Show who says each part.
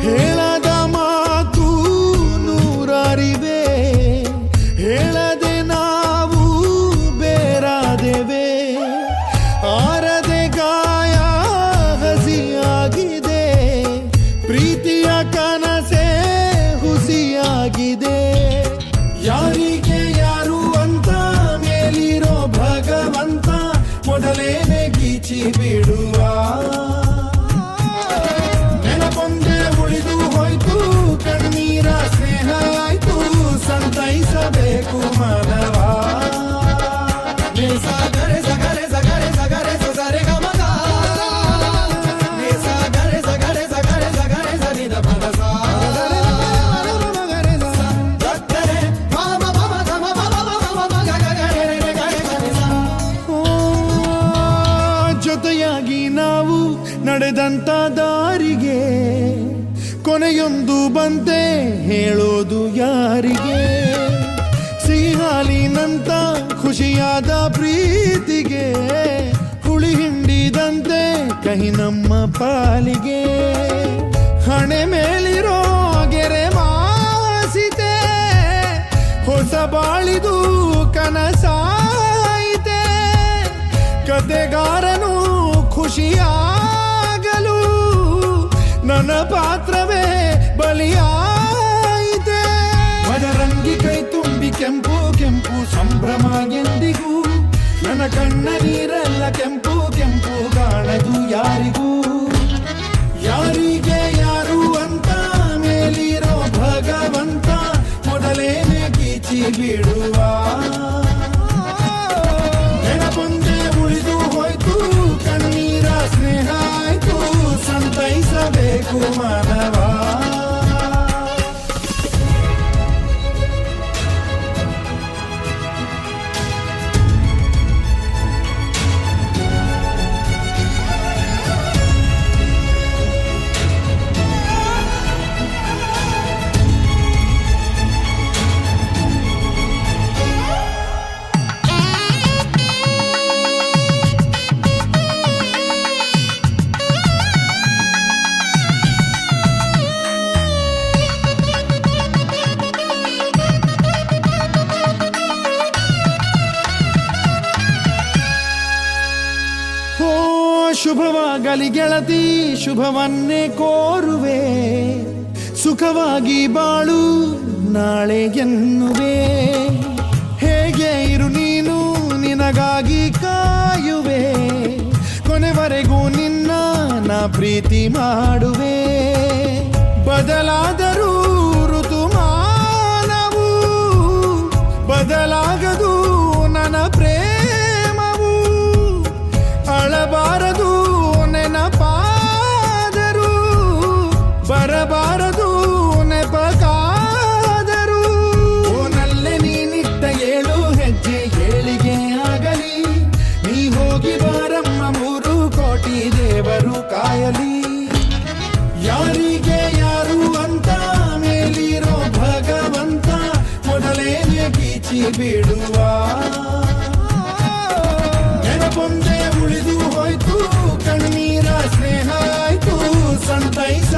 Speaker 1: ಹೇಳದ ಮಾತು ನೂರಾರಿವೆ, ಹೇಳದೆ ನಾವು ಬೇರಾದೆವೆ. ಆರದೆ ಗಾಯ ಹಸಿಯಾಗಿದೆ, ಪ್ರೀತಿಯ ಕನಸೆ ಹುಸಿಯಾಗಿದೆ. ಯಾರಿಗೆ ಯಾರು ಅಂತ ಮೇಲಿರೋ ಭಗವಂತ ಮೊದಲೇನೆ ಗೀಚಿ ಬಿಡುವ. ನೆನಪೊಂದೆ ಉಳಿದು ಹೋಯ್ತು, ಕಣ್ಣೀರ ಸ್ನೇಹ ಆಯ್ತು, ಸಂತೈಸಬೇಕು ಮನವ. ಸಗರೆ ಸಗರೆ ಸಗರೆ ಸಗರೆ ಸಗರೆ ಗಮಗ, ಸಗರೆ ಸಗರೆ ಸಗರೆ ಸಗರೆ ಸರಿದ ಪದಸ. ಜೊತೆಯಾಗಿ ನಾವು ನಡೆದಂತ ದಾರಿಗೆ ಕೊನೆಯೊಂದು ಬಂತೆ, ಹೇಳೋದು ಯಾರಿಗೆ? ಸಿಹಿಹಾಲಿನಂತ ಖುಷಿಯಾದ ಪ್ರೀತಿಗೆ ಹುಳಿ ಹಿಂಡಿದಂತೆ ಕಹಿ ನಮ್ಮ ಪಾಲಿಗೆ. ಹಣೆ ಮೇಲಿರೋ ಗೆರೆ ಮಾಸಿತೆ, ಹೊಸ ಬಾಳಿದು ಕನಸಾಯಿತೆ. ಕತೆಗಾರನು ಖುಷಿಯಾಗಲು ನನ್ನ ಪಾತ್ರವೇ ಬಲಿಯಾಯಿತೆ. ಮದರಂಗಿ ಕೈ ತುಂಬಿ ಕೆಂಪು ಕೆಂಪು ಸಂಭ್ರಮ ಎಂದಿಗೂ, ನನ್ನ ಕಣ್ಣ ನೀರೆಲ್ಲ ಕೆಂಪು ಕೆಂಪು ಕಾಣದು ಯಾರಿಗೂ. ಯಾರಿಗೆ ಯಾರು ಅಂತ ಮೇಲಿರೋ ಭಗವಂತ ಮೊದಲೇನೆ ಗೀಚಿ ಬಿಡುವ. ನೆನಪೊಂದೆ ಉಳಿದು ಹೋಯ್ತು, ಕಣ್ಣೀರ ಸ್ನೇಹ ಆಯ್ತು, ಸಂತೈಸಬೇಕು ಮಾನವ. ಶುಭವಾಗಲಿ ಗೆಳತಿ, ಶುಭವನ್ನೇ ಕೋರುವೆ. ಸುಖವಾಗಿ ಬಾಳು ನಾಳೆ ಎನ್ನುವೆ. ಹೇಗೆ ಇರು ನೀನು, ನಿನಗಾಗಿ ಕಾಯುವೆ. ಕೊನೆವರೆಗೂ ನಿನ್ನ ನಾ ಪ್ರೀತಿ ಮಾಡುವೆ. ಬದಲಾದರೂ ಋತುಮಾನವು ಬದಲಾಗದು ನನ್ನ ಪ್ರೇಮವು. ಅಳಬಾರದು ನೆನಪಾದರು, ಬರಬಾರದು ನೆಪಕಾದರು. ಓನಲ್ಲೇ ನೀನಿಟ್ಟ 7 ಹೆಜ್ಜೆ ಏಳಿಗೆ ಆಗಲಿ. ನೀ ಹೋಗಿ ಬಾರಮ್ಮ 3 ಕೋಟಿ ದೇವರು ಕಾಯಲಿ. ಯಾರಿಗೆ ಯಾರು ಅಂತ ಮೇಲಿರೋ ಭಗವಂತ ಮೊದಲೇನೆ ಗೀಚಿ ಬಿಡುವ. ನೆನಪೊಂದೆ ಉಳಿದು ಹೋಯ್ತು, ಕಣ್ಣೀರ ಸ್ನೇಹ ಆಯ್ತು, ಸಂತೈಸ